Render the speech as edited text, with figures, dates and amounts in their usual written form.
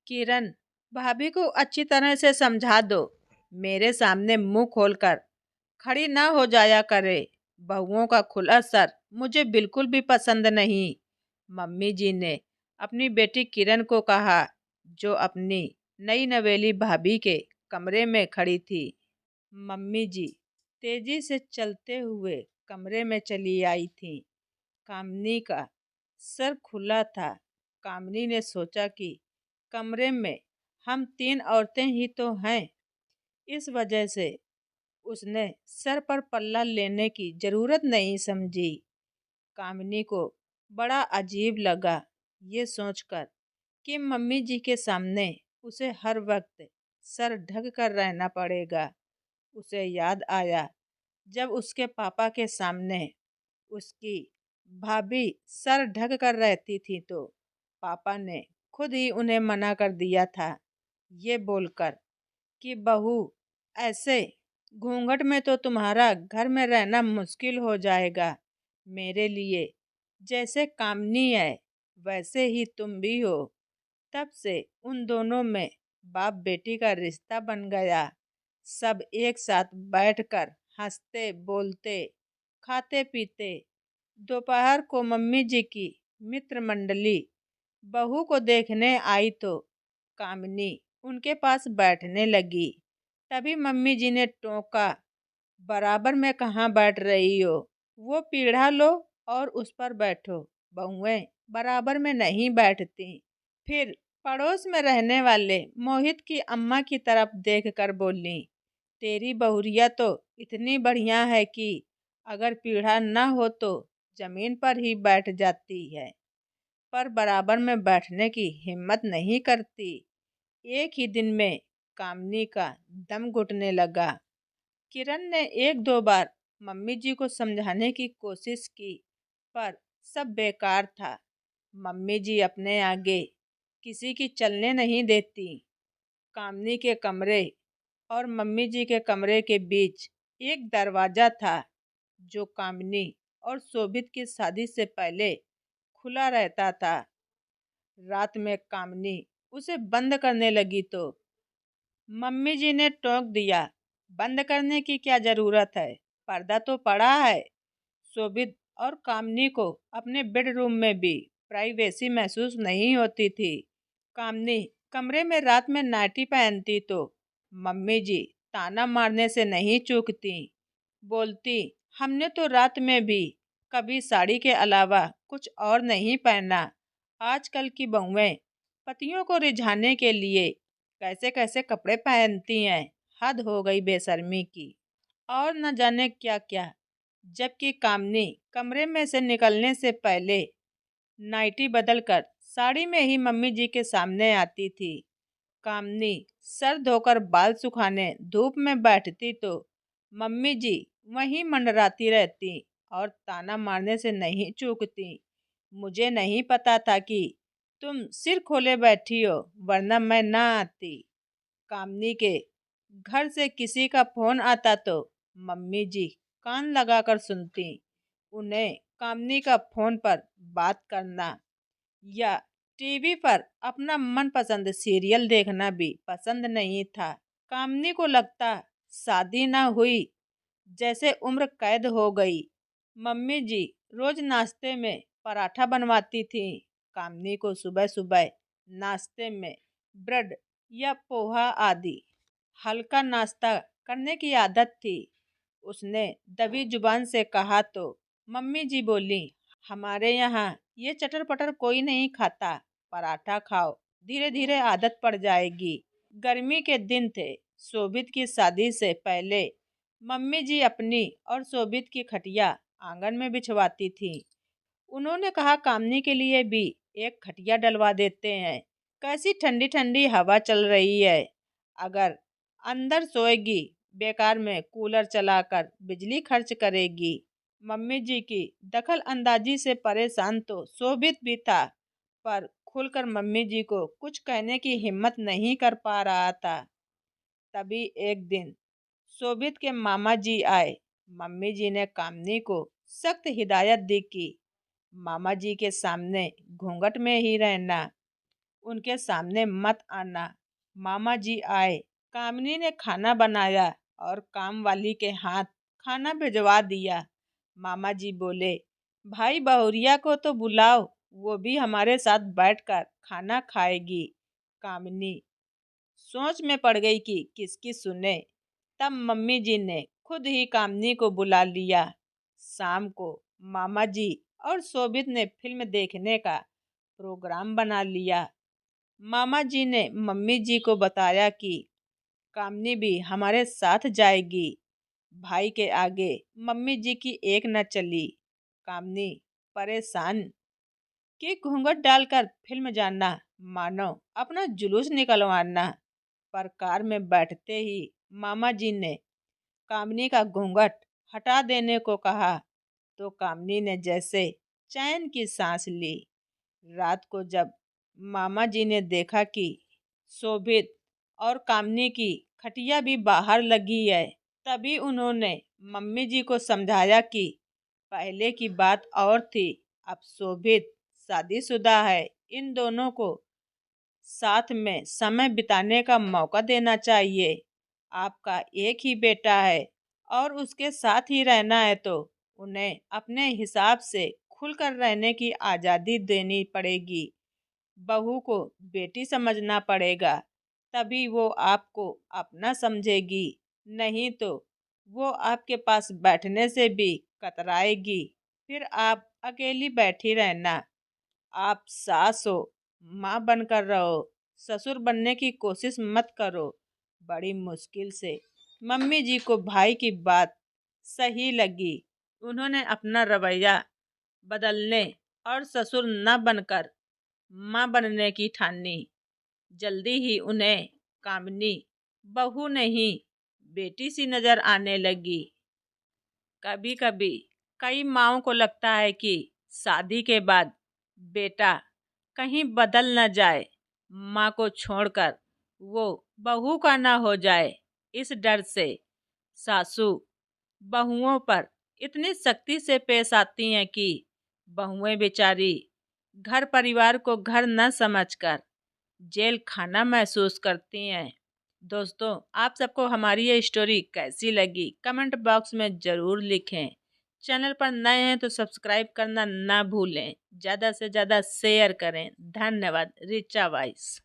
किरण, भाभी को अच्छी तरह से समझा दो। मेरे सामने मुंह खोलकर खड़ी ना हो जाया करे। बहुओं का खुला सर मुझे बिल्कुल भी पसंद नहीं। मम्मी जी ने अपनी बेटी किरण को कहा, जो अपनी नई नवेली भाभी के कमरे में खड़ी थी। मम्मी जी तेजी से चलते हुए कमरे में चली आई थी। कामनी का सर खुला था। कामनी ने सोचा कि कमरे में हम तीन औरतें ही तो हैं, इस वजह से उसने सर पर पल्ला लेने की जरूरत नहीं समझी। कामनी को बड़ा अजीब लगा ये सोचकर कि मम्मी जी के सामने उसे हर वक्त सर ढक कर रहना पड़ेगा। उसे याद आया जब उसके पापा के सामने उसकी भाभी सर ढक कर रहती थी तो पापा ने खुद ही उन्हें मना कर दिया था, ये बोलकर कि बहू, ऐसे घूंघट में तो तुम्हारा घर में रहना मुश्किल हो जाएगा। मेरे लिए जैसे कामनी है वैसे ही तुम भी हो। तब से उन दोनों में बाप बेटी का रिश्ता बन गया। सब एक साथ बैठकर हंसते बोलते खाते पीते। दोपहर को मम्मी जी की मित्र मंडली बहू को देखने आई तो कामनी उनके पास बैठने लगी। तभी मम्मी जी ने टोका, बराबर में कहाँ बैठ रही हो, वो पीढ़ा लो और उस पर बैठो। बहुएं बराबर में नहीं बैठती। फिर पड़ोस में रहने वाले मोहित की अम्मा की तरफ देखकर बोली, तेरी बहुरिया तो इतनी बढ़िया है कि अगर पीढ़ा न हो तो जमीन पर ही बैठ जाती है, पर बराबर में बैठने की हिम्मत नहीं करती। एक ही दिन में कामनी का दम घुटने लगा। किरण ने एक दो बार मम्मी जी को समझाने की कोशिश की, पर सब बेकार था। मम्मी जी अपने आगे किसी की चलने नहीं देती। कामनी के कमरे और मम्मी जी के कमरे के बीच एक दरवाजा था, जो कामनी और शोभित की शादी से पहले खुला रहता था। रात में कामनी उसे बंद करने लगी तो मम्मी जी ने टोक दिया, बंद करने की क्या जरूरत है, पर्दा तो पड़ा है। शोभित और कामनी को अपने बेडरूम में भी प्राइवेसी महसूस नहीं होती थी। कामनी कमरे में रात में नाइटी पहनती तो मम्मी जी ताना मारने से नहीं चूकती। बोलती, हमने तो रात में भी कभी साड़ी के अलावा कुछ और नहीं पहना। आजकल की बहुएं पतियों को रिझाने के लिए कैसे कैसे कपड़े पहनती हैं, हद हो गई बेशर्मी की। और न जाने क्या क्या। जबकि कामनी कमरे में से निकलने से पहले नाइटी बदलकर साड़ी में ही मम्मी जी के सामने आती थी। कामनी सर धोकर बाल सुखाने धूप में बैठती तो मम्मी जी वहीं मंडराती रहती और ताना मारने से नहीं चूकती। मुझे नहीं पता था कि तुम सिर खोले बैठी हो, वरना मैं ना आती। कामनी के घर से किसी का फोन आता तो मम्मी जी कान लगाकर सुनती। उन्हें कामनी का फोन पर बात करना या टीवी पर अपना मनपसंद सीरियल देखना भी पसंद नहीं था। कामनी को लगता शादी ना हुई जैसे उम्र कैद हो गई। मम्मी जी रोज नाश्ते में पराठा बनवाती थी। कामनी को सुबह सुबह नाश्ते में ब्रेड या पोहा आदि हल्का नाश्ता करने की आदत थी। उसने दबी जुबान से कहा तो मम्मी जी बोली, हमारे यहाँ ये चटर पटर कोई नहीं खाता, पराठा खाओ, धीरे धीरे आदत पड़ जाएगी। गर्मी के दिन थे। शोभित की शादी से पहले मम्मी जी अपनी और शोभित की खटिया आंगन में बिछवाती थी। उन्होंने कहा, कामनी के लिए भी एक खटिया डलवा देते हैं। कैसी ठंडी ठंडी हवा चल रही है, अगर अंदर सोएगी बेकार में कूलर चलाकर बिजली खर्च करेगी। मम्मी जी की दखल अंदाजी से परेशान तो शोभित भी था, पर खुलकर मम्मी जी को कुछ कहने की हिम्मत नहीं कर पा रहा था। तभी एक दिन शोभित के मामा जी आए। मम्मी जी ने कामनी को सख्त हिदायत दी कि मामा जी के सामने घूंघट में ही रहना। उनके सामने मत आना। मामा जी आए। कामिनी ने खाना बनाया और काम वाली के हाथ खाना भिजवा दिया। मामा जी बोले, भाई बहुरिया को तो बुलाओ, वो भी हमारे साथ बैठकर खाना खाएगी। कामिनी सोच में पड़ गई कि किसकी सुने। तब मम्मी जी ने खुद ही कामिनी को बुला लिया। शाम को मामा जी और शोभित ने फिल्म देखने का प्रोग्राम बना लिया। मामा जी ने मम्मी जी को बताया कि कामिनी भी हमारे साथ जाएगी। भाई के आगे मम्मी जी की एक न चली। कामिनी परेशान कि घूंघट डालकर फिल्म जाना मानो अपना जुलूस निकलवाना। पर कार में बैठते ही मामा जी ने कामिनी का घूंघट हटा देने को कहा तो कामिनी ने जैसे चैन की सांस ली। रात को जब मामा जी ने देखा कि शोभित और कामिनी की खटिया भी बाहर लगी है, तभी उन्होंने मम्मी जी को समझाया कि पहले की बात और थी, अब शोभित शादीशुदा है, इन दोनों को साथ में समय बिताने का मौका देना चाहिए। आपका एक ही बेटा है और उसके साथ ही रहना है तो उन्हें अपने हिसाब से खुलकर रहने की आज़ादी देनी पड़ेगी। बहू को बेटी समझना पड़ेगा, तभी वो आपको अपना समझेगी, नहीं तो वो आपके पास बैठने से भी कतराएगी। फिर आप अकेली बैठी रहना। आप सास हो, माँ बनकर रहो, ससुर बनने की कोशिश मत करो। बड़ी मुश्किल से मम्मी जी को भाई की बात सही लगी। उन्होंने अपना रवैया बदलने और ससुर न बनकर माँ बनने की ठानी। जल्दी ही उन्हें कामिनी बहू नहीं, बेटी सी नजर आने लगी। कभी कभी कई माँओं को लगता है कि शादी के बाद बेटा कहीं बदल न जाए, माँ को छोड़कर वो बहू का ना हो जाए। इस डर से सासू बहुओं पर इतनी सख्ती से पेश आती हैं कि बहुएं बेचारी घर परिवार को घर न समझकर जेल खाना महसूस करती हैं। दोस्तों, आप सबको हमारी ये स्टोरी कैसी लगी कमेंट बॉक्स में ज़रूर लिखें। चैनल पर नए हैं तो सब्सक्राइब करना ना भूलें। ज़्यादा से ज़्यादा शेयर करें। धन्यवाद। रिचा वॉइस।